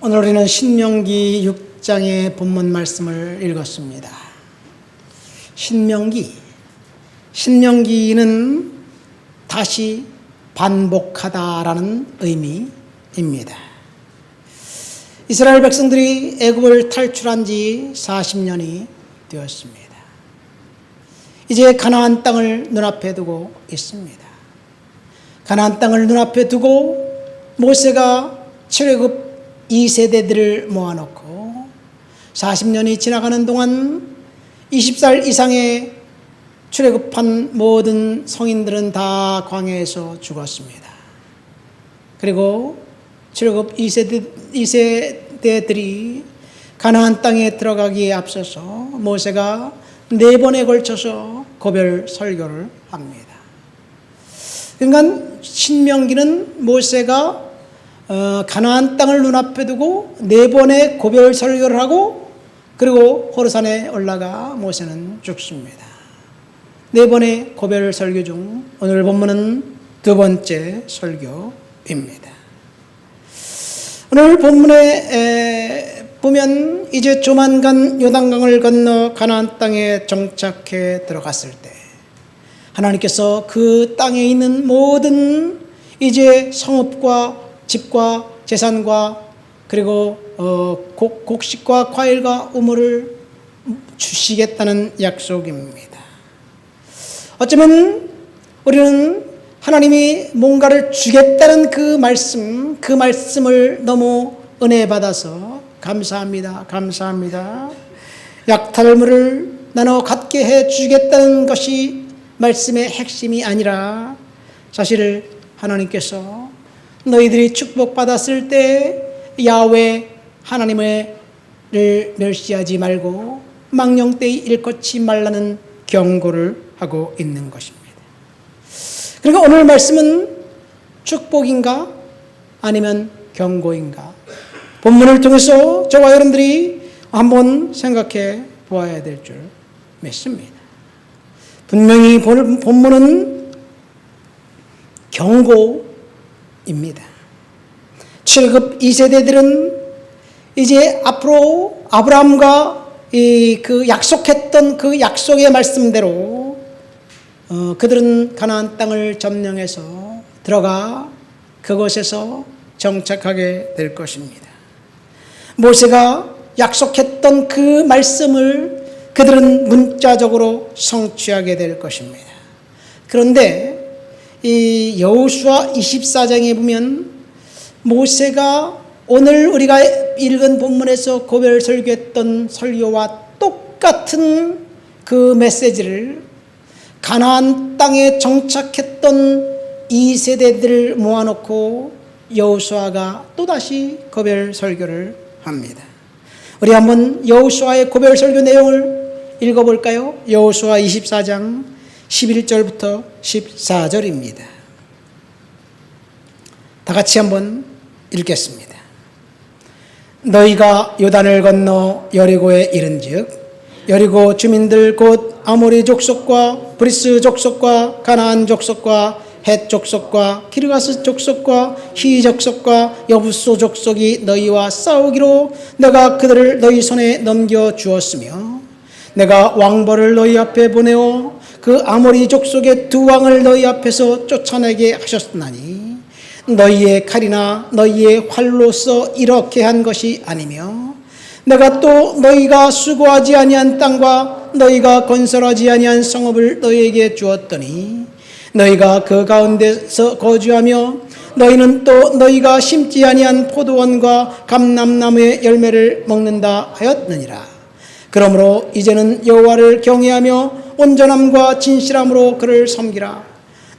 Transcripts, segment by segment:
오늘 우리는 신명기 6장의 본문 말씀을 읽었습니다. 신명기는 다시 반복하다라는 의미입니다. 이스라엘 백성들이 애굽을 탈출한 지 40년이 되었습니다. 이제 가나안 땅을 눈앞에 두고 있습니다. 가나안 땅을 눈앞에 두고 모세가 출애굽 2세대들을 모아놓고 40년이 지나가는 동안 20살 이상의 출애굽한 모든 성인들은 다 광야에서 죽었습니다. 그리고 출애굽 2세대들이 가나안 땅에 들어가기에 앞서서 모세가 4번에 걸쳐서 고별 설교를 합니다. 그러니까 신명기는 모세가 가나안 땅을 눈앞에 두고 4번의 고별 설교를 하고 그리고 호르산에 올라가 모세는 죽습니다. 4번의 고별 설교 중 오늘 본문은 2번째 설교입니다. 오늘 본문에 보면 이제 조만간 요단강을 건너 가나안 땅에 정착해 들어갔을 때 하나님께서 그 땅에 있는 모든 이제 성읍과 집과 재산과 그리고 곡식과 과일과 우물을 주시겠다는 약속입니다. 어쩌면 우리는 하나님이 뭔가를 주겠다는 그 말씀을 너무 은혜 받아서 감사합니다. 약탈물을 나눠 갖게 해 주겠다는 것이 말씀의 핵심이 아니라 사실 하나님께서 너희들이 축복받았을 때 야훼 하나님을 멸시하지 말고 망령되이 일컫지 말라는 경고를 하고 있는 것입니다. 그러니까 오늘 말씀은 축복인가 아니면 경고인가? 본문을 통해서 저와 여러분들이 한번 생각해 보아야 될 줄 믿습니다. 분명히 본문은 경고입니다. 출애굽 2세대들은 이제 앞으로 아브라함과 그 약속했던 그 약속의 말씀대로 그들은 가나안 땅을 점령해서 들어가 그곳에서 정착하게 될 것입니다. 모세가 약속했던 그 말씀을 그들은 문자적으로 성취하게 될 것입니다. 그런데 이 여호수아 24장에 보면 모세가 오늘 우리가 읽은 본문에서 고별 설교했던 설교와 똑같은 그 메시지를 가나안 땅에 정착했던 2세대들을 모아놓고 여호수아가 또다시 고별 설교를 합니다. 우리 한번 여호수아의 고별 설교 내용을 읽어볼까요? 여호수아 24장 11절부터 14절입니다. 다 같이 한번 읽겠습니다. 너희가 요단을 건너 여리고에 이른즉 여리고 주민들 곧 아모리 족속과 브리스 족속과 가나안 족속과 헷 족속과 기르가스 족속과 히 족속과 여부소 족속이 너희와 싸우기로 내가 그들을 너희 손에 넘겨 주었으며 내가 왕벌을 너희 앞에 보내어 그 아모리 족속의 2왕을 너희 앞에서 쫓아내게 하셨나니 너희의 칼이나 너희의 활로서 이렇게 한 것이 아니며 내가 또 너희가 수고하지 아니한 땅과 너희가 건설하지 아니한 성읍을 너희에게 주었더니 너희가 그 가운데서 거주하며 너희는 또 너희가 심지 아니한 포도원과 감람나무의 열매를 먹는다 하였느니라. 그러므로 이제는 여호와를 경외하며 온전함과 진실함으로 그를 섬기라.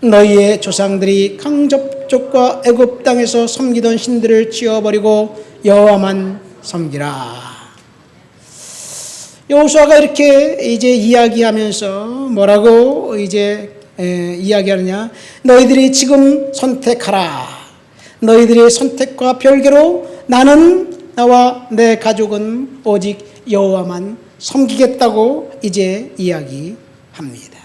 너희의 조상들이 강접족과 애굽 땅에서 섬기던 신들을 치워버리고 여호와만 섬기라. 여호수아가 이렇게 이제 이야기하면서 뭐라고 이제 이야기하느냐? 너희들이 지금 선택하라. 너희들의 선택과 별개로 나와 내 가족은 오직 여호와만 섬기겠다고 이제 이야기합니다.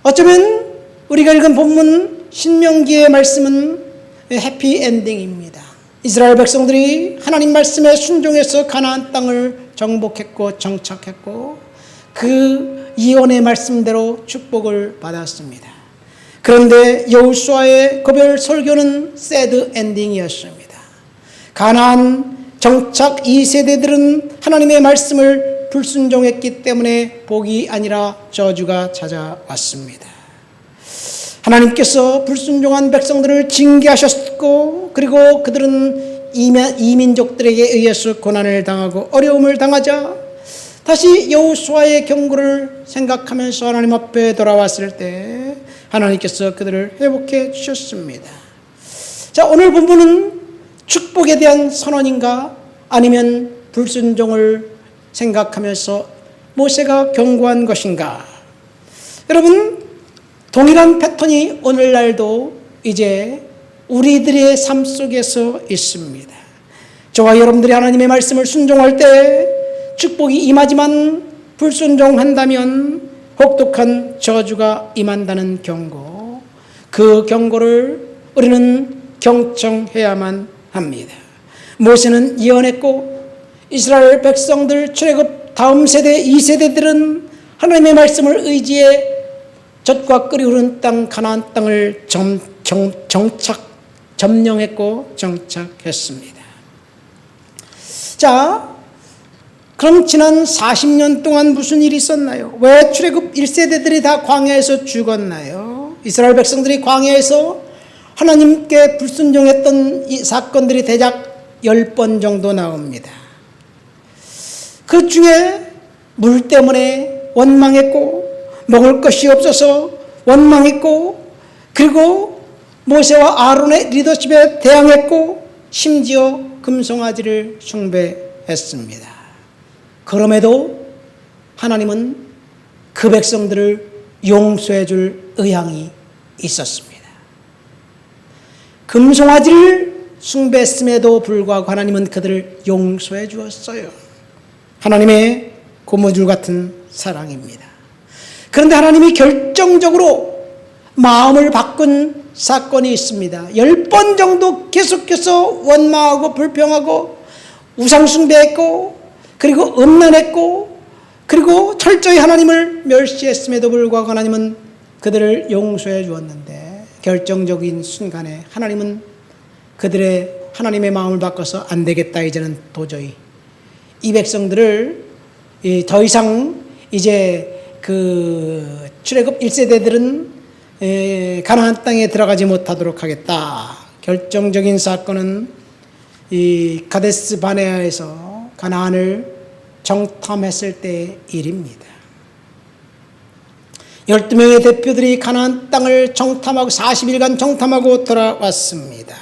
어쩌면 우리가 읽은 본문 신명기의 말씀은 해피엔딩입니다. 이스라엘 백성들이 하나님 말씀에 순종해서 가나안 땅을 정복했고 정착했고 그 예언의 말씀대로 축복을 받았습니다. 그런데 여호수아의 고별 설교는 새드 엔딩이었습니다. 가나안 정착 2세대들은 하나님의 말씀을 불순종했기 때문에 복이 아니라 저주가 찾아왔습니다. 하나님께서 불순종한 백성들을 징계하셨고 그리고 그들은 이민족들에게 의해서 고난을 당하고 어려움을 당하자 다시 여호수아의 경고를 생각하면서 하나님 앞에 돌아왔을 때 하나님께서 그들을 회복해 주셨습니다. 자, 오늘 본문은 축복에 대한 선언인가 아니면 불순종을 생각하면서 모세가 경고한 것인가? 여러분, 동일한 패턴이 오늘날도 이제 우리들의 삶 속에서 있습니다. 저와 여러분들이 하나님의 말씀을 순종할 때 축복이 임하지만 불순종한다면 혹독한 저주가 임한다는 경고, 그 경고를 우리는 경청해야만 합니다. 모세는 예언했고 이스라엘 백성들 출애굽 다음 세대 2세대들은 하나님의 말씀을 의지해 젖과 끓이 흐르는 땅 가나안 땅을 점령했고 정착했습니다. 자, 그럼 지난 40년 동안 무슨 일이 있었나요? 왜 출애굽 1세대들이 다 광야에서 죽었나요? 이스라엘 백성들이 광야에서 하나님께 불순종했던 이 사건들이 대략 10번 정도 나옵니다. 그 중에 물 때문에 원망했고 먹을 것이 없어서 원망했고 그리고 모세와 아론의 리더십에 대항했고 심지어 금송아지를 숭배했습니다. 그럼에도 하나님은 그 백성들을 용서해 줄 의향이 있었습니다. 금송아지를 숭배했음에도 불구하고 하나님은 그들을 용서해 주었어요. 하나님의 고무줄 같은 사랑입니다. 그런데 하나님이 결정적으로 마음을 바꾼 사건이 있습니다. 10번 정도 계속해서 원망하고 불평하고 우상숭배했고 그리고 음란했고 그리고 철저히 하나님을 멸시했음에도 불구하고 하나님은 그들을 용서해 주었는데 결정적인 순간에 하나님은 그들의 하나님의 마음을 바꿔서 안 되겠다, 이제는 도저히 이 백성들을 더 이상 이제 그 출애굽 1세대들은 가나안 땅에 들어가지 못하도록 하겠다. 결정적인 사건은 이 가데스 바네아에서 가나안을 정탐했을 때의 일입니다. 12명의 대표들이 가나안 땅을 정탐하고 40일간 정탐하고 돌아왔습니다.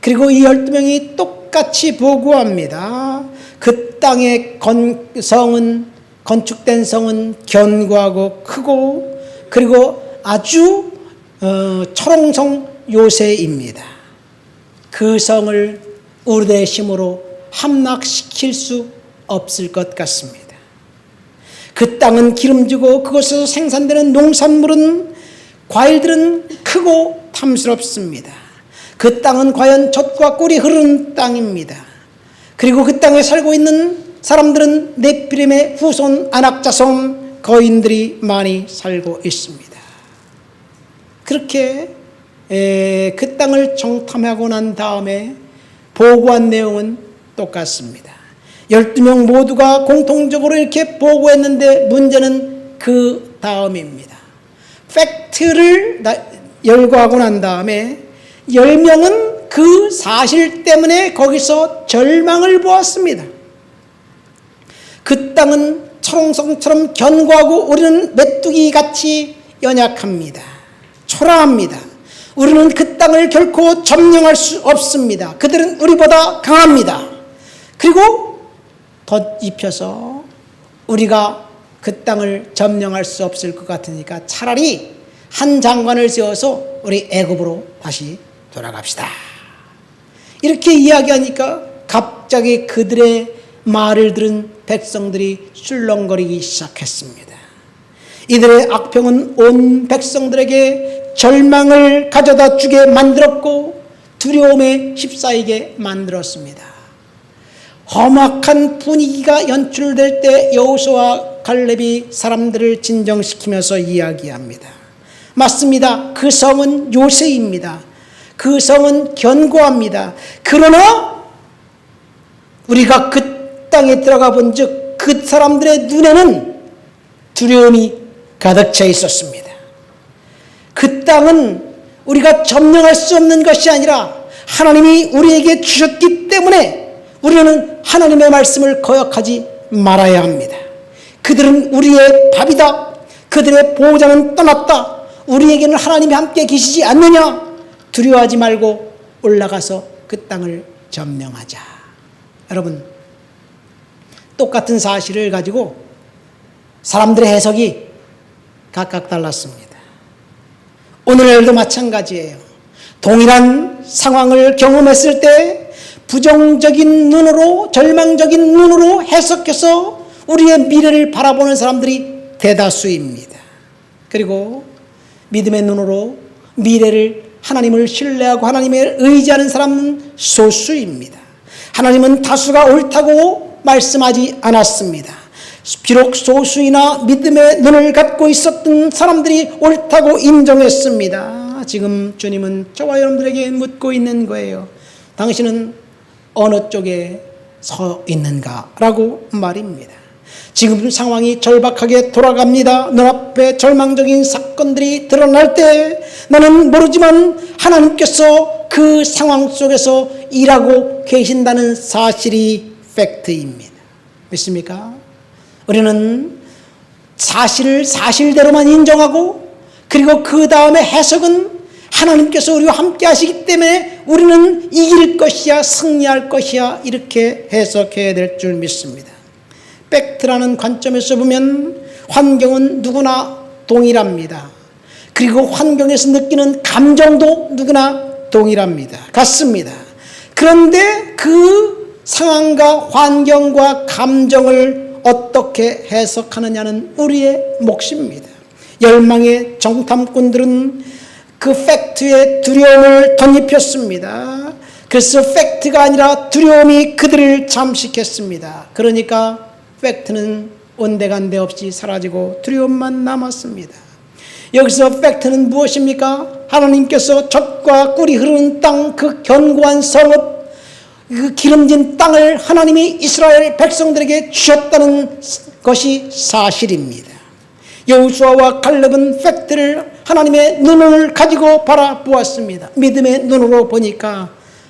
그리고 이 12명이 똑같이 보고합니다. 그 땅의 건축된 성은 견고하고 크고 그리고 아주 철옹성 요새입니다. 그 성을 우리들의 힘으로 함락시킬 수 없을 것 같습니다. 그 땅은 기름지고 그곳에서 생산되는 농산물은 과일들은 크고 탐스럽습니다. 그 땅은 과연 젖과 꿀이 흐르는 땅입니다. 그리고 그 땅에 살고 있는 사람들은 네피림의 후손 아낙자손 거인들이 많이 살고 있습니다. 그렇게 그 땅을 정탐하고 난 다음에 보고한 내용은 똑같습니다. 12명 모두가 공통적으로 이렇게 보고했는데 문제는 그 다음입니다. 팩트를 열거하고 난 다음에 10명은 그 사실 때문에 거기서 절망을 보았습니다. 그 땅은 철옹성처럼 견고하고 우리는 메뚜기같이 연약합니다. 초라합니다. 우리는 그 땅을 결코 점령할 수 없습니다. 그들은 우리보다 강합니다. 그리고 덧입혀서 우리가 그 땅을 점령할 수 없을 것 같으니까 차라리 한 장관을 세워서 우리 애굽으로 다시 돌아갑시다. 이렇게 이야기하니까 갑자기 그들의 말을 들은 백성들이 술렁거리기 시작했습니다. 이들의 악평은 온 백성들에게 절망을 가져다 주게 만들었고 두려움에 휩싸이게 만들었습니다. 험악한 분위기가 연출될 때 여호수아와 갈렙이 사람들을 진정시키면서 이야기합니다. 맞습니다. 그 성은 요새입니다. 그 성은 견고합니다. 그러나 우리가 그 땅에 들어가 본즉 그 사람들의 눈에는 두려움이 가득 차 있었습니다. 그 땅은 우리가 점령할 수 없는 것이 아니라 하나님이 우리에게 주셨기 때문에 우리는 하나님의 말씀을 거역하지 말아야 합니다. 그들은 우리의 밥이다. 그들의 보호자는 떠났다. 우리에게는 하나님이 함께 계시지 않느냐. 두려워하지 말고 올라가서 그 땅을 점령하자. 여러분, 똑같은 사실을 가지고 사람들의 해석이 각각 달랐습니다. 오늘날도 마찬가지예요. 동일한 상황을 경험했을 때 부정적인 눈으로, 절망적인 눈으로 해석해서 우리의 미래를 바라보는 사람들이 대다수입니다. 그리고 믿음의 눈으로 미래를, 하나님을 신뢰하고 하나님을 의지하는 사람은 소수입니다. 하나님은 다수가 옳다고 말씀하지 않았습니다. 비록 소수이나 믿음의 눈을 갖고 있었던 사람들이 옳다고 인정했습니다. 지금 주님은 저와 여러분들에게 묻고 있는 거예요. 당신은 어느 쪽에 서 있는가? 라고 말입니다. 지금 상황이 절박하게 돌아갑니다. 눈앞에 절망적인 사건들이 드러날 때 나는 모르지만 하나님께서 그 상황 속에서 일하고 계신다는 사실이 팩트입니다. 믿습니까? 우리는 사실을 사실대로만 인정하고 그리고 그 다음에 해석은 하나님께서 우리와 함께 하시기 때문에 우리는 이길 것이야, 승리할 것이야, 이렇게 해석해야 될 줄 믿습니다. 팩트라는 관점에서 보면 환경은 누구나 동일합니다. 그리고 환경에서 느끼는 감정도 누구나 동일합니다. 같습니다. 그런데 그 상황과 환경과 감정을 어떻게 해석하느냐는 우리의 몫입니다. 열망의 정탐꾼들은 그 팩트에 두려움을 덧입혔습니다. 그래서 팩트가 아니라 두려움이 그들을 잠식했습니다. 그러니까 팩트는 온데간데 없이 사라지고 두려움만 남았습니다. 여기서 팩트는 무엇입니까? 하나님께서 젖과 꿀이 흐르는 땅, 그 견고한 성읍, 그 기름진 땅을 하나님이 이스라엘 백성들에게 주셨다는 것이 사실입니다. 여호수아와 갈렙은 팩트를 하나님의 눈을 가지고 바라보았습니다. 믿음의 눈으로 보니까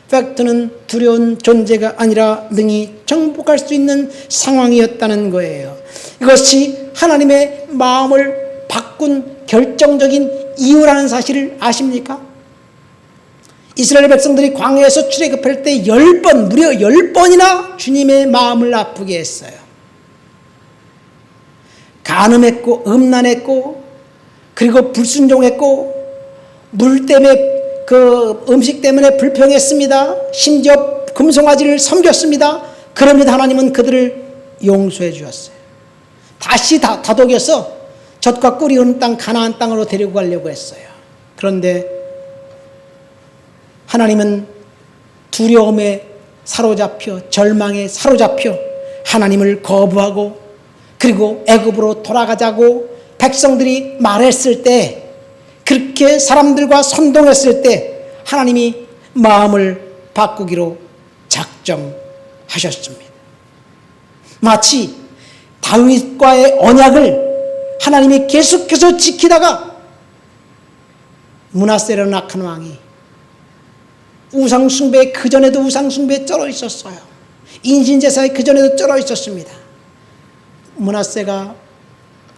팩트는 두려운 존재가 아니라 능히 정복할 수 있는 상황이었다는 거예요. 이것이 하나님의 마음을 바꾼 결정적인 이유라는 사실을 아십니까? 이스라엘 백성들이 광야에서 출애굽할 때 10번, 무려 10번이나 주님의 마음을 아프게 했어요. 간음했고 음란했고 그리고 불순종했고 물 때문에 그 음식 때문에 불평했습니다. 심지어 금송아지를 섬겼습니다. 그럼에도 하나님은 그들을 용서해 주었어요. 다시 다독여서 젖과 꿀이 흐르는 땅 가나안 땅으로 데리고 가려고 했어요. 그런데 하나님은 두려움에 사로잡혀 절망에 사로잡혀 하나님을 거부하고 그리고 애굽으로 돌아가자고 백성들이 말했을 때 그렇게 사람들과 선동했을 때 하나님이 마음을 바꾸기로 작정하셨습니다. 마치 다윗과의 언약을 하나님이 계속해서 지키다가 므낫세라는 악한 왕이 우상숭배에 그전에도 우상숭배에 쩔어 있었어요. 인신제사에 그전에도 쩔어 있었습니다. 므낫세가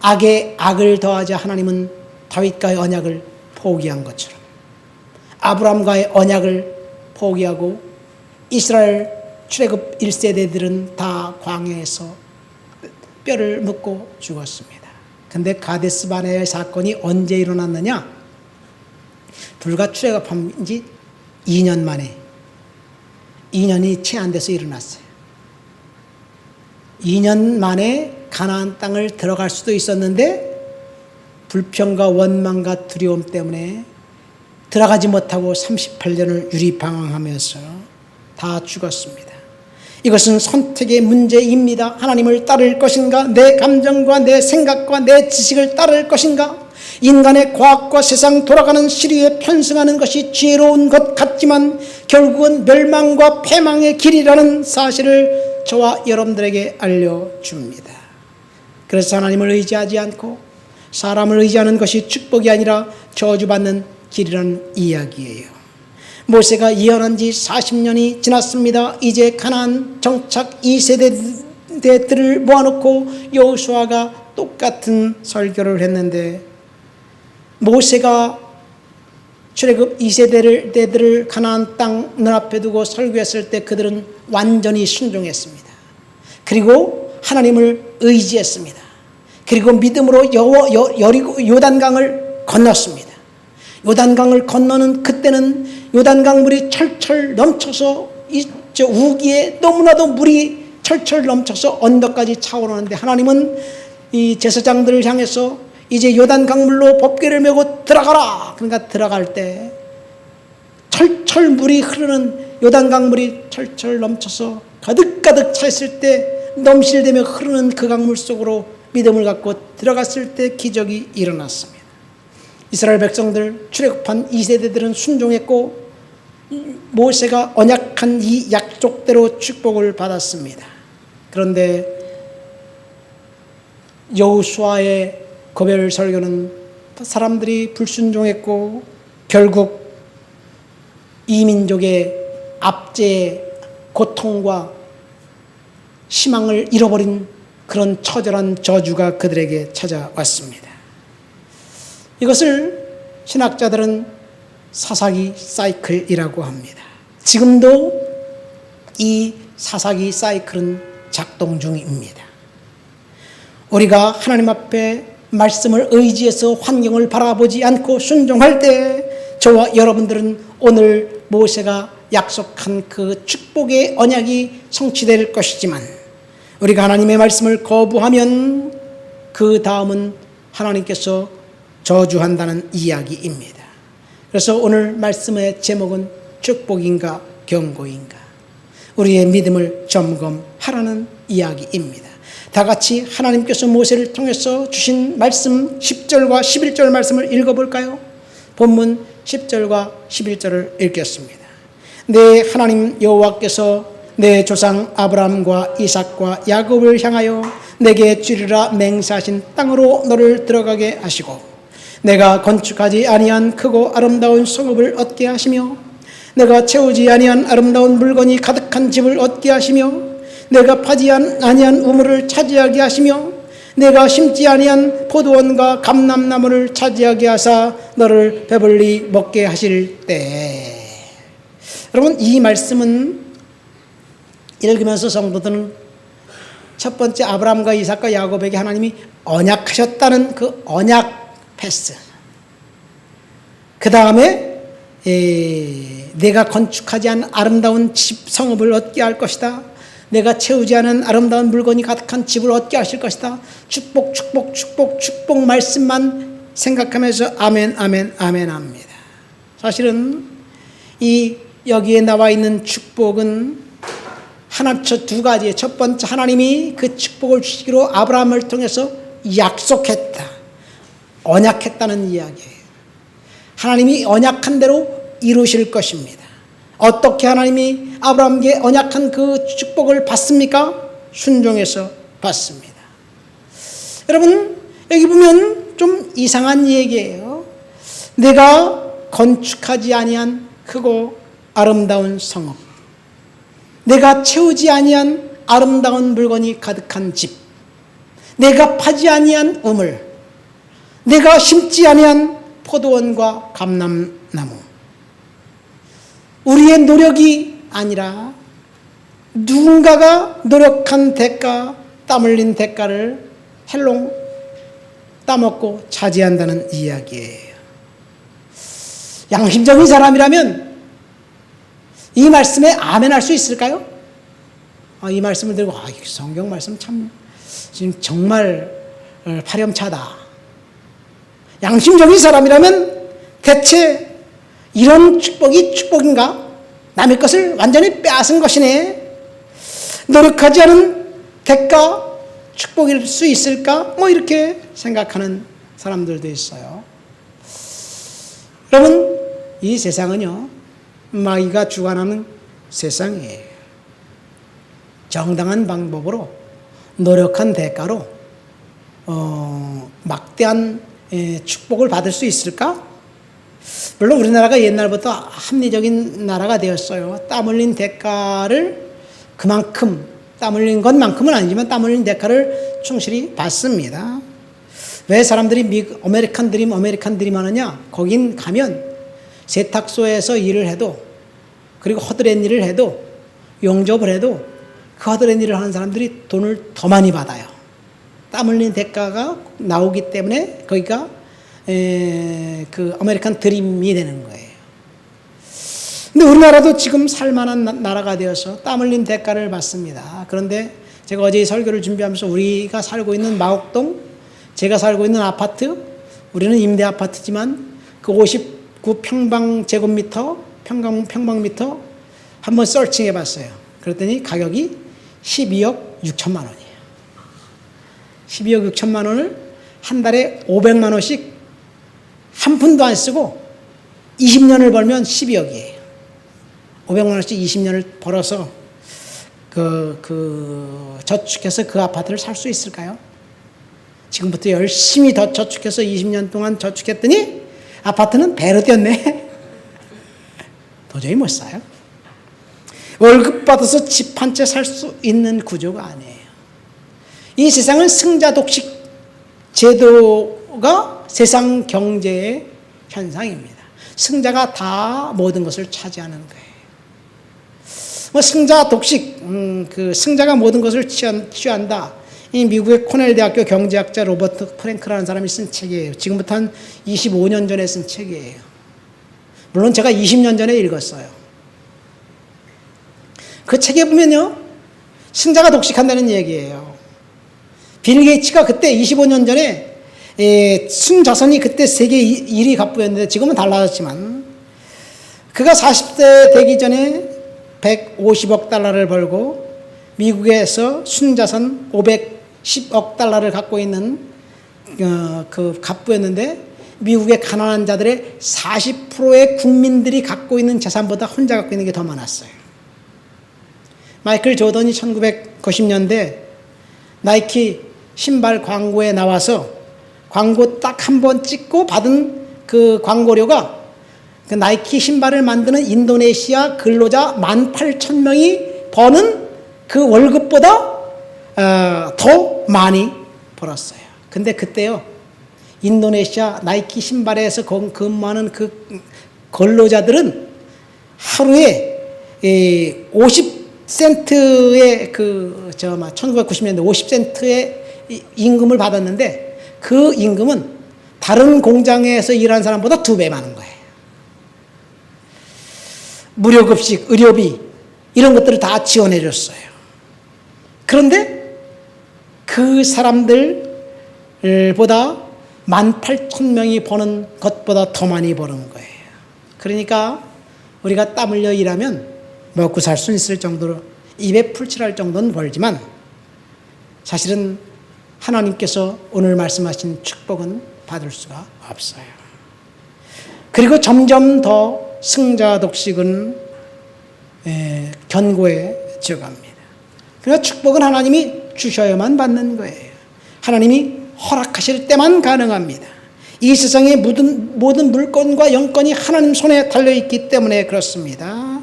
악에 악을 더하자 하나님은 다윗과의 언약을 포기한 것처럼 아브라함과의 언약을 포기하고 이스라엘 출애굽 1세대들은 다 광야에서 뼈를 묻고 죽었습니다. 그런데 가데스 바네아의 사건이 언제 일어났느냐? 불과 출애굽한 지 2년 만에 2년이 채 안 돼서 일어났어요. 2년 만에 가나안 땅을 들어갈 수도 있었는데 불평과 원망과 두려움 때문에 들어가지 못하고 38년을 유리방황하면서 다 죽었습니다. 이것은 선택의 문제입니다. 하나님을 따를 것인가, 내 감정과 내 생각과 내 지식을 따를 것인가. 인간의 과학과 세상 돌아가는 시류에 편승하는 것이 지혜로운 것 같지만 결국은 멸망과 패망의 길이라는 사실을 저와 여러분들에게 알려줍니다. 그래서 하나님을 의지하지 않고 사람을 의지하는 것이 축복이 아니라 저주받는 길이라는 이야기예요. 모세가 예언한 지 40년이 지났습니다. 이제 가나안 정착 2세대들을 모아놓고 여호수아가 똑같은 설교를 했는데, 모세가 출애굽 2세대들을 가나안 땅 눈앞에 두고 설교했을 때 그들은 완전히 순종했습니다. 그리고 하나님을 의지했습니다. 그리고 믿음으로 여리고 요단강을 건넜습니다. 요단강을 건너는 그때는 요단강 물이 철철 넘쳐서 저 우기에 너무나도 물이 철철 넘쳐서 언덕까지 차오르는데, 하나님은 이 제사장들을 향해서 이제 요단강물로 법궤를 메고 들어가라. 그러니까 들어갈 때 철철 물이 흐르는 요단강물이 철철 넘쳐서 가득가득 차 있을 때 넘실대며 흐르는 그 강물 속으로 믿음을 갖고 들어갔을 때 기적이 일어났습니다. 이스라엘 백성들 출애굽한 2세대들은 순종했고 모세가 언약한 이 약속대로 축복을 받았습니다. 그런데 여호수아의 고별 설교는 사람들이 불순종했고 결국 이민족의 압제의 고통과 희망을 잃어버린 그런 처절한 저주가 그들에게 찾아왔습니다. 이것을 신학자들은 사사기 사이클이라고 합니다. 지금도 이 사사기 사이클은 작동 중입니다. 우리가 하나님 앞에 말씀을 의지해서 환경을 바라보지 않고 순종할 때 저와 여러분들은 오늘 모세가 약속한 그 축복의 언약이 성취될 것이지만, 우리가 하나님의 말씀을 거부하면 그 다음은 하나님께서 저주한다는 이야기입니다. 그래서 오늘 말씀의 제목은 축복인가 경고인가, 우리의 믿음을 점검하라는 이야기입니다. 다 같이 하나님께서 모세를 통해서 주신 말씀 10절과 11절 말씀을 읽어볼까요? 본문 10절과 11절을 읽겠습니다. 내 하나님 여호와께서 내 조상 아브라함과 이삭과 야곱을 향하여 내게 주리라 맹세하신 땅으로 너를 들어가게 하시고, 내가 건축하지 아니한 크고 아름다운 성읍을 얻게 하시며, 내가 채우지 아니한 아름다운 물건이 가득한 집을 얻게 하시며, 내가 파지 아니한 우물을 차지하게 하시며, 내가 심지 아니한 포도원과 감람나무를 차지하게 하사 너를 배불리 먹게 하실 때. 여러분, 이 말씀은 읽으면서 성도들은 첫 번째 아브라함과 이삭과 야곱에게 하나님이 언약하셨다는 그 언약 패스, 그 다음에 내가 건축하지 않은 아름다운 집 성읍을 얻게 할 것이다, 내가 채우지 않은 아름다운 물건이 가득한 집을 얻게 하실 것이다, 축복 축복 축복 축복 말씀만 생각하면서 아멘 아멘 아멘 합니다. 사실은 이 여기에 나와 있는 축복은 두 가지의, 첫 번째 하나님이 그 축복을 주시기로 아브라함을 통해서 약속했다, 언약했다는 이야기예요. 하나님이 언약한 대로 이루실 것입니다. 어떻게 하나님이 아브라함에게 언약한 그 축복을 받습니까? 순종해서 받습니다. 여러분, 여기 보면 좀 이상한 얘기예요. 내가 건축하지 아니한 크고 아름다운 성읍, 내가 채우지 아니한 아름다운 물건이 가득한 집, 내가 파지 아니한 우물, 내가 심지 아니한 포도원과 감람나무. 우리의 노력이 아니라 누군가가 노력한 대가, 땀 흘린 대가를 헬롱 따먹고 차지한다는 이야기예요. 양심적인 사람이라면 이 말씀에 아멘할 수 있을까요? 이 말씀을 들고 성경 말씀 참 지금 정말 파렴차다. 양심적인 사람이라면 대체 이런 축복이 축복인가? 남의 것을 완전히 빼앗은 것이네. 노력하지 않은 대가 축복일 수 있을까? 뭐 이렇게 생각하는 사람들도 있어요. 여러분, 이 세상은요, 마귀가 주관하는 세상이에요. 정당한 방법으로 노력한 대가로 막대한 축복을 받을 수 있을까? 물론 우리나라가 옛날부터 합리적인 나라가 되었어요. 땀 흘린 대가를 그만큼, 땀 흘린 것만큼은 아니지만 땀 흘린 대가를 충실히 받습니다. 왜 사람들이 아메리칸 드림 하느냐? 거긴 가면 세탁소에서 일을 해도, 그리고 허드렛 일을 해도, 용접을 해도 그 허드렛 일을 하는 사람들이 돈을 더 많이 받아요. 땀 흘린 대가가 나오기 때문에 거기가 그 아메리칸 드림이 되는 거예요. 근데 우리나라도 지금 살만한 나라가 되어서 땀 흘린 대가를 받습니다. 그런데 제가 어제 설교를 준비하면서 우리가 살고 있는 마곡동, 제가 살고 있는 아파트, 우리는 임대 아파트지만 그 59평방제곱미터, 평방미터 한번 서칭해 봤어요. 그랬더니 가격이 12억 6천만 원이에요. 12억 6천만 원을 한 달에 500만 원씩 한 푼도 안 쓰고 20년을 벌면 12억이에요. 500만 원씩 20년을 벌어서 저축해서 그 아파트를 살 수 있을까요? 지금부터 열심히 더 저축해서 20년 동안 저축했더니 아파트는 배로 뛰었네. 도저히 못 사요. 월급 받아서 집 한 채 살 수 있는 구조가 아니에요. 이 세상은 승자 독식 제도가 세상 경제의 현상입니다. 승자가 다 모든 것을 차지하는 거예요. 승자 독식, 승자가 모든 것을 취한다. 이 미국의 코넬 대학교 경제학자 로버트 프랭크라는 사람이 쓴 책이에요. 지금부터 한 25년 전에 쓴 책이에요. 물론 제가 20년 전에 읽었어요. 그 책에 보면요, 승자가 독식한다는 얘기예요. 빌 게이츠가 그때 25년 전에 순자산이 그때 세계 1위 갑부였는데 지금은 달라졌지만, 그가 40세 되기 전에 150억 달러를 벌고 미국에서 순자산 510억 달러를 갖고 있는 그 갑부였는데, 미국의 가난한 자들의 40%의 국민들이 갖고 있는 재산보다 혼자 갖고 있는 게 더 많았어요. 마이클 조던이 1990년대 나이키 신발 광고에 나와서 광고 딱 한 번 찍고 받은 그 광고료가 그 나이키 신발을 만드는 인도네시아 근로자 18,000명이 버는 그 월급보다 더 많이 벌었어요. 근데 그때요, 인도네시아 나이키 신발에서 근무하는 그 근로자들은 하루에 50센트의 1990년대 50센트의 임금을 받았는데, 그 임금은 다른 공장에서 일하는 사람보다 2배 많은 거예요. 무료급식, 의료비 이런 것들을 다 지원해 줬어요. 그런데 그 사람들보다 18,000명이 버는 것보다 더 많이 버는 거예요. 그러니까 우리가 땀 흘려 일하면 먹고 살 수 있을 정도로 입에 풀칠할 정도는 벌지만, 사실은 하나님께서 오늘 말씀하신 축복은 받을 수가 없어요. 그리고 점점 더 승자 독식은 견고해져 갑니다. 그러니까 축복은 하나님이 주셔야만 받는 거예요. 하나님이 허락하실 때만 가능합니다. 이 세상의 모든 물건과 영권이 하나님 손에 달려있기 때문에 그렇습니다.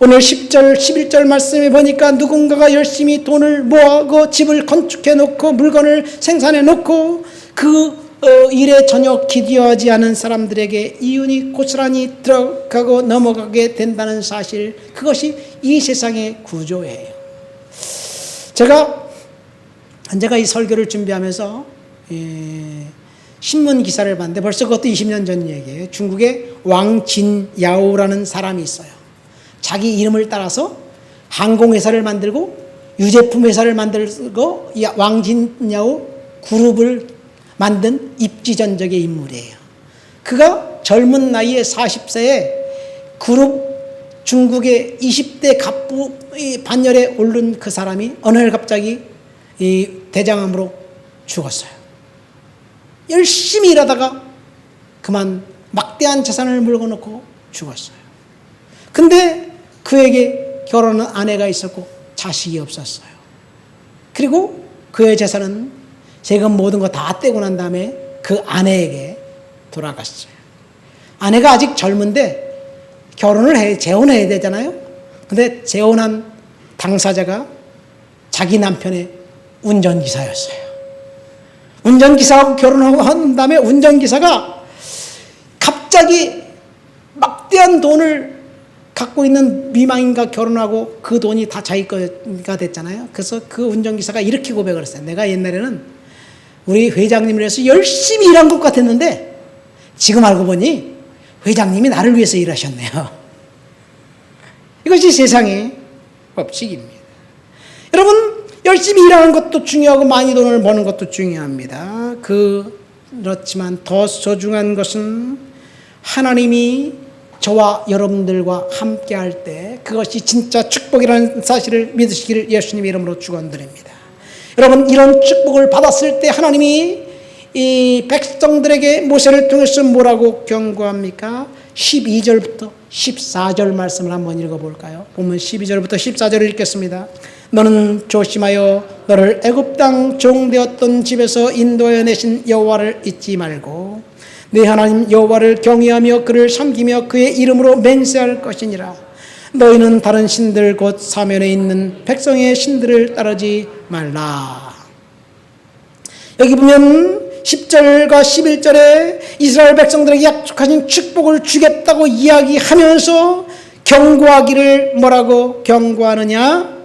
오늘 10절, 11절 말씀에 보니까 누군가가 열심히 돈을 모아고 집을 건축해 놓고 물건을 생산해 놓고 그 일에 전혀 기여하지 않은 사람들에게 이윤이 고스란히 들어가고 넘어가게 된다는 사실, 그것이 이 세상의 구조예요. 제가 이 설교를 준비하면서 신문 기사를 봤는데, 벌써 그것도 20년 전 얘기예요. 중국의 왕진야오라는 사람이 있어요. 자기 이름을 따라서 항공회사를 만들고 유제품 회사를 만들고 왕진야오 그룹을 만든 입지전적의 인물이에요. 그가 젊은 나이에 40세에 그룹 중국의 20대 갑부 반열에 오른 그 사람이 어느 날 갑자기 이 대장암으로 죽었어요. 열심히 일하다가 그만 막대한 재산을 물고 놓고 죽었어요. 근데 그에게 결혼한 아내가 있었고 자식이 없었어요. 그리고 그의 재산은 세금 모든 거 다 떼고 난 다음에 그 아내에게 돌아갔어요. 아내가 아직 젊은데 재혼해야 되잖아요. 근데 재혼한 당사자가 자기 남편의 운전기사였어요. 운전기사하고 결혼하고 한 다음에 운전기사가 갑자기 막대한 돈을 갖고 있는 미망인과 결혼하고 그 돈이 다 자기 거가 됐잖아요. 그래서 그 운전기사가 이렇게 고백을 했어요. 내가 옛날에는 우리 회장님을 위해서 열심히 일한 것 같았는데 지금 알고 보니 회장님이 나를 위해서 일하셨네요. 이것이 세상의 법칙입니다. 여러분, 열심히 일하는 것도 중요하고 많이 돈을 버는 것도 중요합니다. 그렇지만 더 소중한 것은 하나님이 저와 여러분들과 함께 할 때 그것이 진짜 축복이라는 사실을 믿으시기를 예수님의 이름으로 축원드립니다. 여러분, 이런 축복을 받았을 때 하나님이 이 백성들에게 모세를 통해서 뭐라고 경고합니까? 12절부터 14절 말씀을 한번 읽어볼까요? 보면 12절부터 14절을 읽겠습니다. 너는 조심하여 너를 애굽 땅 종되었던 집에서 인도해 내신 여호와를 잊지 말고 네 하나님 여호와를 경외하며 그를 섬기며 그의 이름으로 맹세할 것이니라. 너희는 다른 신들 곧 사면에 있는 백성의 신들을 따르지 말라. 여기 보면 10절과 11절에 이스라엘 백성들에게 약속하신 축복을 주겠다고 이야기하면서 경고하기를 뭐라고 경고하느냐?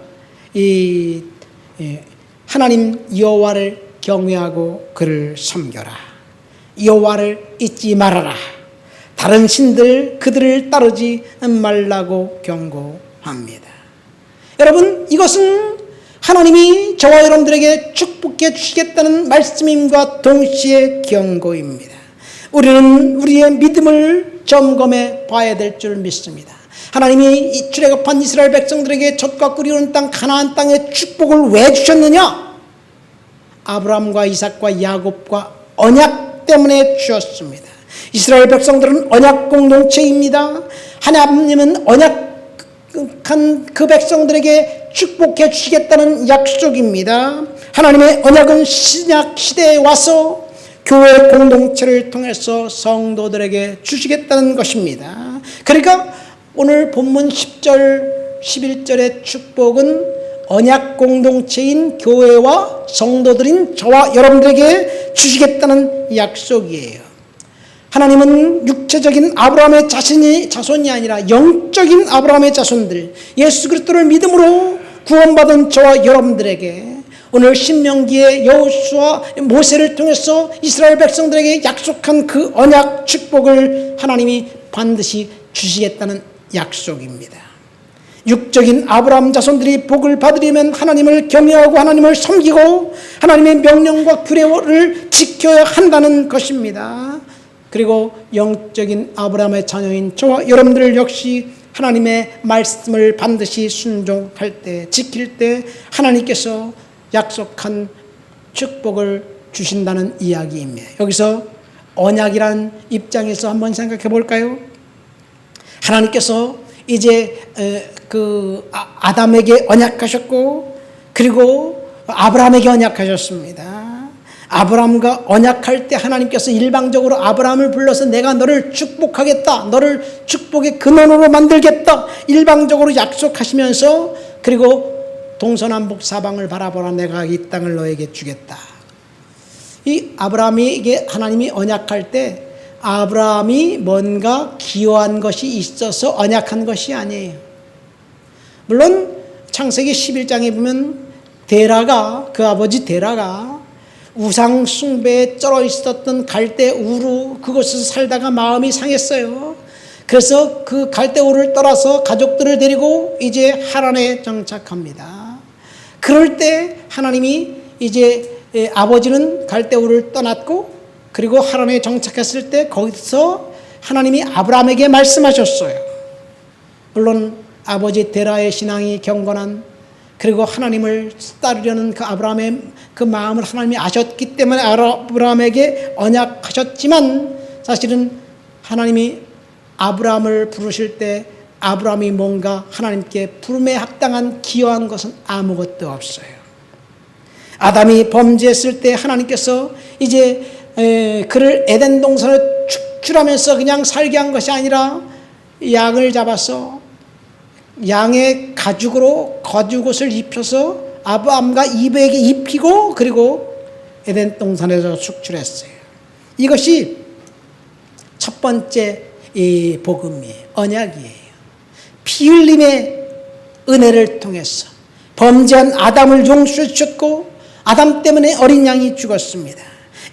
하나님 여호와를 경외하고 그를 섬겨라. 여호와를 잊지 말아라. 다른 신들 그들을 따르지 말라고 경고합니다. 여러분, 이것은 하나님이 저와 여러분들에게 축복해 주시겠다는 말씀임과 동시에 경고입니다. 우리는 우리의 믿음을 점검해 봐야 될 줄 믿습니다. 하나님이 출애굽한 이스라엘 백성들에게 젖과 꿀이 흐르는 땅 가나안 땅의 축복을 왜 주셨느냐? 아브라함과 이삭과 야곱과 언약 때문에 주셨습니다. 이스라엘 백성들은 언약 공동체입니다. 하나님은 언약한 그 백성들에게 축복해 주시겠다는 약속입니다. 하나님의 언약은 신약 시대에 와서 교회 공동체를 통해서 성도들에게 주시겠다는 것입니다. 그러니까 오늘 본문 10절, 11절의 축복은 언약 공동체인 교회와 성도들인 저와 여러분들에게 주시겠다는 약속이에요. 하나님은 육체적인 아브라함의 자손이 아니라 영적인 아브라함의 자손들, 예수 그리스도를 믿음으로 구원받은 저와 여러분들에게 오늘 신명기의 여호수아 모세를 통해서 이스라엘 백성들에게 약속한 그 언약 축복을 하나님이 반드시 주시겠다는 약속입니다. 육적인 아브라함 자손들이 복을 받으려면 하나님을 경외하고 하나님을 섬기고 하나님의 명령과 규례를 지켜야 한다는 것입니다. 그리고 영적인 아브라함의 자녀인 저와 여러분들 역시 하나님의 말씀을 반드시 순종할 때, 지킬 때 하나님께서 약속한 축복을 주신다는 이야기입니다. 여기서 언약이라는 입장에서 한번 생각해 볼까요? 하나님께서 이제 아담에게 언약하셨고 그리고 아브라함에게 언약하셨습니다. 아브라함과 언약할 때 하나님께서 일방적으로 아브라함을 불러서 내가 너를 축복하겠다, 너를 축복의 근원으로 만들겠다 일방적으로 약속하시면서 그리고 동서남북 사방을 바라보라, 내가 이 땅을 너에게 주겠다. 이 아브라함에게 하나님이 언약할 때 아브라함이 뭔가 기여한 것이 있어서 언약한 것이 아니에요. 물론 창세기 11장에 보면 데라가, 그 아버지 데라가 우상 숭배에 쩔어 있었던 갈대 우르 그곳에서 살다가 마음이 상했어요. 그래서 그 갈대 우르를 떠나서 가족들을 데리고 이제 하란에 정착합니다. 그럴 때 하나님이 이제 아버지는 갈대 우르를 떠났고 그리고 하란에 정착했을 때 거기서 하나님이 아브라함에게 말씀하셨어요. 물론 아버지 데라의 신앙이 경건한, 그리고 하나님을 따르려는 그 아브라함의 그 마음을 하나님이 아셨기 때문에 아브라함에게 언약하셨지만, 사실은 하나님이 아브라함을 부르실 때 아브라함이 뭔가 하나님께 부름에 합당한 기여한 것은 아무것도 없어요. 아담이 범죄했을 때 하나님께서 이제 그를 에덴 동산에 축출하면서 그냥 살게 한 것이 아니라 양을 잡아서 양의 가죽으로 거죽옷을 입혀서 아브라함과 이브에게 입히고, 그리고 에덴 동산에서 축출했어요. 이것이 첫 번째 이 복음이에요. 언약이에요. 피 흘림의 은혜를 통해서 범죄한 아담을 용서해 주셨고, 아담 때문에 어린 양이 죽었습니다.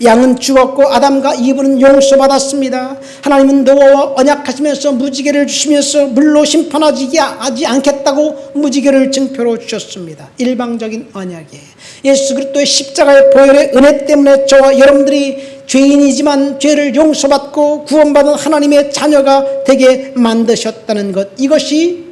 양은 죽었고 아담과 이브는 용서받았습니다. 하나님은 노아와 언약하시면서 무지개를 주시면서 물로 심판하지 않겠다고 무지개를 증표로 주셨습니다. 일방적인 언약이에요. 예수 그리스도의 십자가의 보혈의 은혜 때문에 저와 여러분들이 죄인이지만 죄를 용서받고 구원받은 하나님의 자녀가 되게 만드셨다는 것, 이것이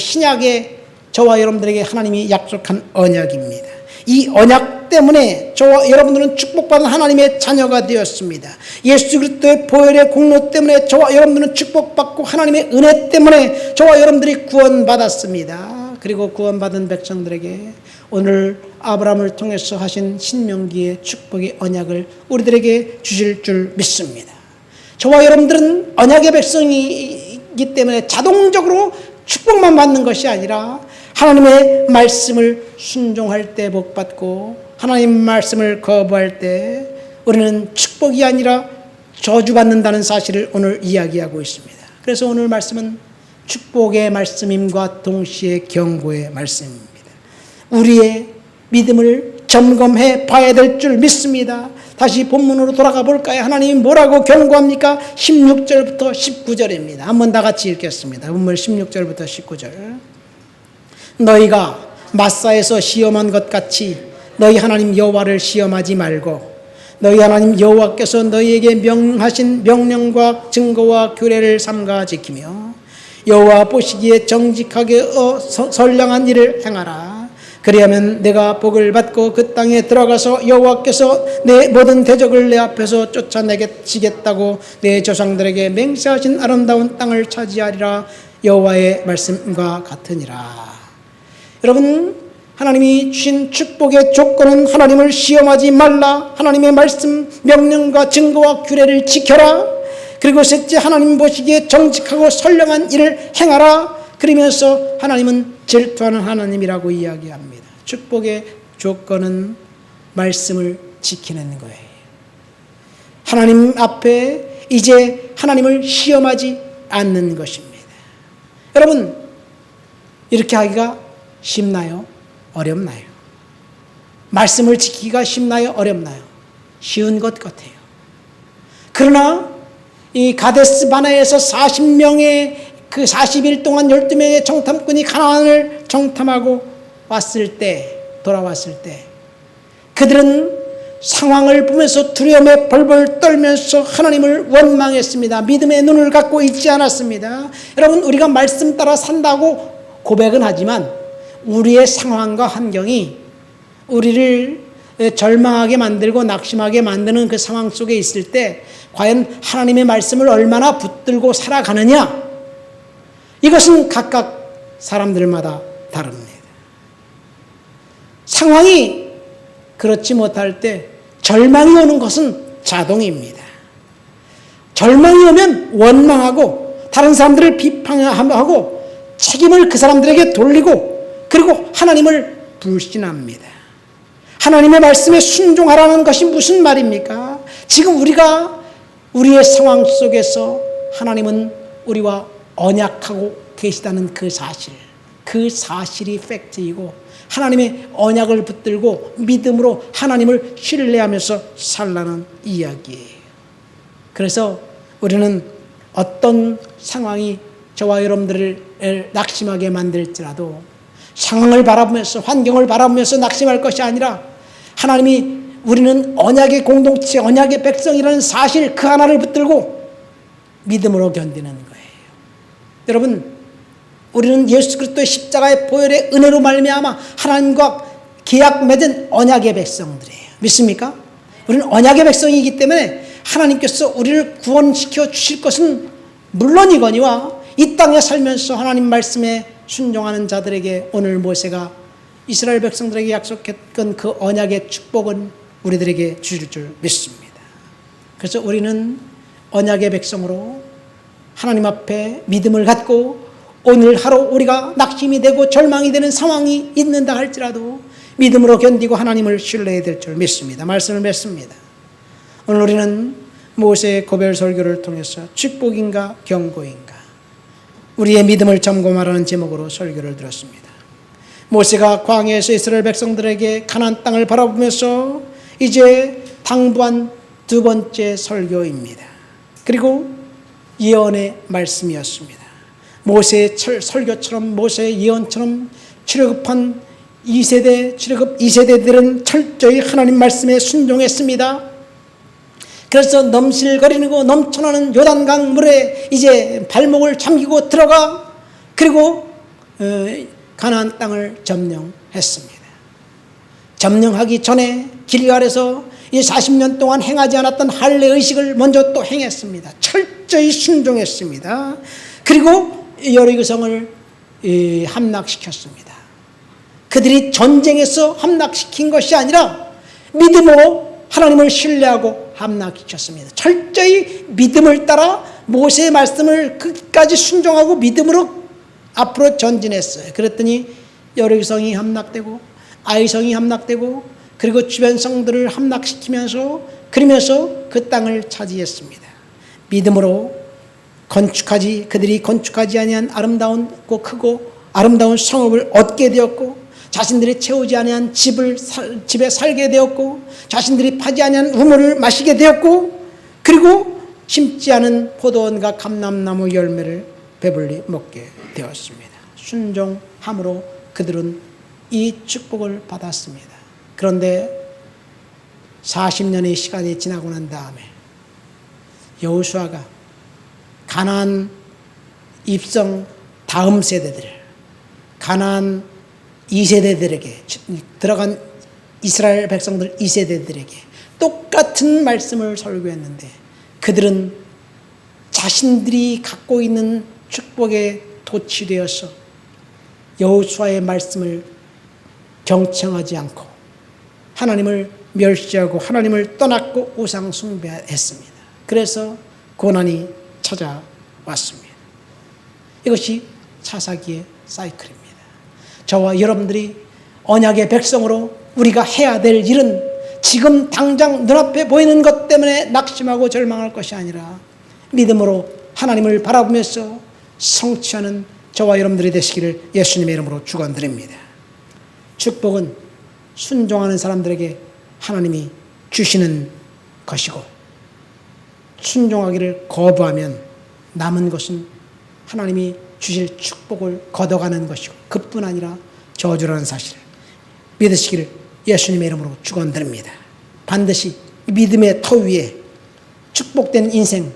신약의 저와 여러분들에게 하나님이 약속한 언약입니다. 이 언약 때문에 저와 여러분들은 축복받은 하나님의 자녀가 되었습니다. 예수 그리스도의 보혈의 공로 때문에 저와 여러분들은 축복받고 하나님의 은혜 때문에 저와 여러분들이 구원받았습니다. 그리고 구원받은 백성들에게 오늘 아브라함을 통해서 하신 신명기의 축복의 언약을 우리들에게 주실 줄 믿습니다. 저와 여러분들은 언약의 백성이기 때문에 자동적으로 축복만 받는 것이 아니라 하나님의 말씀을 순종할 때 복받고 하나님 말씀을 거부할 때 우리는 축복이 아니라 저주받는다는 사실을 오늘 이야기하고 있습니다. 그래서 오늘 말씀은 축복의 말씀임과 동시에 경고의 말씀입니다. 우리의 믿음을 점검해 봐야 될 줄 믿습니다. 다시 본문으로 돌아가 볼까요? 하나님이 뭐라고 경고합니까? 16절부터 19절입니다. 한번 다 같이 읽겠습니다. 본문 16절부터 19절. 너희가 마사에서 시험한 것 같이 너희 하나님 여호와를 시험하지 말고 너희 하나님 여호와께서 너희에게 명하신 명령과 증거와 규례를 삼가 지키며 여호와 보시기에 정직하게 선량한 일을 행하라. 그리하면 내가 복을 받고 그 땅에 들어가서 여호와께서 내 모든 대적을 내 앞에서 쫓아내시겠다고 내 조상들에게 맹세하신 아름다운 땅을 차지하리라. 여호와의 말씀과 같으니라. 여러분, 하나님이 주신 축복의 조건은 하나님을 시험하지 말라. 하나님의 말씀, 명령과 증거와 규례를 지켜라. 그리고 셋째, 하나님 보시기에 정직하고 선량한 일을 행하라. 그러면서 하나님은 질투하는 하나님이라고 이야기합니다. 축복의 조건은 말씀을 지키는 거예요. 하나님 앞에 이제 하나님을 시험하지 않는 것입니다. 여러분, 이렇게 하기가 쉽나요? 어렵나요? 말씀을 지키기가 쉽나요? 어렵나요? 쉬운 것 같아요. 그러나 이 가데스 바네에서 40명의 그 40일 동안 12명의 정탐꾼이 가나안을 정탐하고 돌아왔을 때 그들은 상황을 보면서 두려움에 벌벌 떨면서 하나님을 원망했습니다. 믿음의 눈을 갖고 있지 않았습니다. 여러분, 우리가 말씀 따라 산다고 고백은 하지만 우리의 상황과 환경이 우리를 절망하게 만들고 낙심하게 만드는 그 상황 속에 있을 때 과연 하나님의 말씀을 얼마나 붙들고 살아가느냐, 이것은 각각 사람들마다 다릅니다. 상황이 그렇지 못할 때 절망이 오는 것은 자동입니다. 절망이 오면 원망하고 다른 사람들을 비판하고 책임을 그 사람들에게 돌리고 그리고 하나님을 불신합니다. 하나님의 말씀에 순종하라는 것이 무슨 말입니까? 지금 우리가 우리의 상황 속에서 하나님은 우리와 언약하고 계시다는 그 사실이 팩트이고 하나님의 언약을 붙들고 믿음으로 하나님을 신뢰하면서 살라는 이야기예요. 그래서 우리는 어떤 상황이 저와 여러분들을 낙심하게 만들지라도 상황을 바라보면서 환경을 바라보면서 낙심할 것이 아니라 하나님이 우리는 언약의 공동체, 언약의 백성이라는 사실 그 하나를 붙들고 믿음으로 견디는 거예요. 여러분, 우리는 예수 그리스도의 십자가의 보혈의 은혜로 말미암아 하나님과 계약 맺은 언약의 백성들이에요. 믿습니까? 우리는 언약의 백성이기 때문에 하나님께서 우리를 구원시켜 주실 것은 물론이거니와 이 땅에 살면서 하나님 말씀에 순종하는 자들에게 오늘 모세가 이스라엘 백성들에게 약속했던 그 언약의 축복은 우리들에게 주실 줄 믿습니다. 그래서 우리는 언약의 백성으로 하나님 앞에 믿음을 갖고 오늘 하루 우리가 낙심이 되고 절망이 되는 상황이 있는다 할지라도 믿음으로 견디고 하나님을 신뢰해야 될 줄 믿습니다. 말씀을 맺습니다. 오늘 우리는 모세의 고별 설교를 통해서 축복인가 경고인가 우리의 믿음을 점검하라는 제목으로 설교를 들었습니다. 모세가 광야에서 이스라엘 백성들에게 가나안 땅을 바라보면서 이제 당부한 두 번째 설교입니다. 그리고 예언의 말씀이었습니다. 모세의 설교처럼 모세의 예언처럼 출애굽한 2세대들은 철저히 하나님 말씀에 순종했습니다. 그래서 넘실거리고 넘쳐나는 요단강 물에 이제 발목을 잠기고 들어가 그리고 가나안 땅을 점령했습니다. 점령하기 전에 길갈에서 이 40년 동안 행하지 않았던 할례 의식을 먼저 또 행했습니다. 철저히 순종했습니다. 그리고 여리고성을 함락시켰습니다. 그들이 전쟁에서 함락시킨 것이 아니라 믿음으로 하나님을 신뢰하고 함락시켰습니다. 철저히 믿음을 따라 모세의 말씀을 끝까지 순종하고 믿음으로 앞으로 전진했어요. 그랬더니 여리고성이 함락되고 아이성이 함락되고 그리고 주변 성들을 함락시키면서 그러면서 그 땅을 차지했습니다. 믿음으로 그들이 건축하지 아니한 아름다운고 크고 아름다운 성읍을 얻게 되었고 자신들이 채우지 아니한 집에 살게 되었고 자신들이 파지 아니한 우물을 마시게 되었고 그리고 심지 않은 포도원과 감람나무 열매를 배불리 먹게 되었습니다. 순종함으로 그들은 이 축복을 받았습니다. 그런데 40년의 시간이 지나고 난 다음에 여호수아가 가나안 입성 다음 세대들 가나안 2세대들에게 들어간 이스라엘 백성들 2세대들에게 똑같은 말씀을 설교했는데 그들은 자신들이 갖고 있는 축복에 도취되어서 여호수아의 말씀을 경청하지 않고 하나님을 멸시하고 하나님을 떠났고 우상 숭배했습니다. 그래서 고난이 찾아왔습니다. 이것이 차사기의 사이클입니다. 저와 여러분들이 언약의 백성으로 우리가 해야 될 일은 지금 당장 눈앞에 보이는 것 때문에 낙심하고 절망할 것이 아니라 믿음으로 하나님을 바라보면서 성취하는 저와 여러분들이 되시기를 예수님의 이름으로 축원드립니다. 축복은 순종하는 사람들에게 하나님이 주시는 것이고 순종하기를 거부하면 남은 것은 하나님이 주실 축복을 걷어가는 것이고 그뿐 아니라 저주라는 사실을 믿으시기를 예수님의 이름으로 축원드립니다. 반드시 믿음의 터 위에 축복된 인생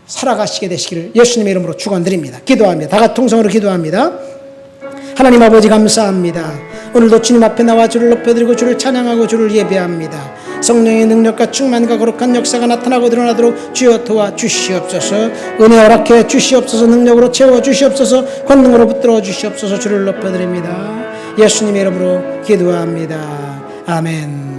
살아가시게 되시기를 예수님의 이름으로 축원드립니다. 기도합니다. 다 같이 통성으로 기도합니다. 하나님 아버지 감사합니다. 오늘도 주님 앞에 나와 주를 높여드리고 주를 찬양하고 주를 예배합니다. 성령의 능력과 충만과 거룩한 역사가 나타나고 드러나도록 주여 도와주시옵소서. 은혜 허락해 주시옵소서. 능력으로 채워 주시옵소서. 권능으로 붙들어 주시옵소서. 주를 높여드립니다. 예수님의 이름으로 기도합니다. 아멘.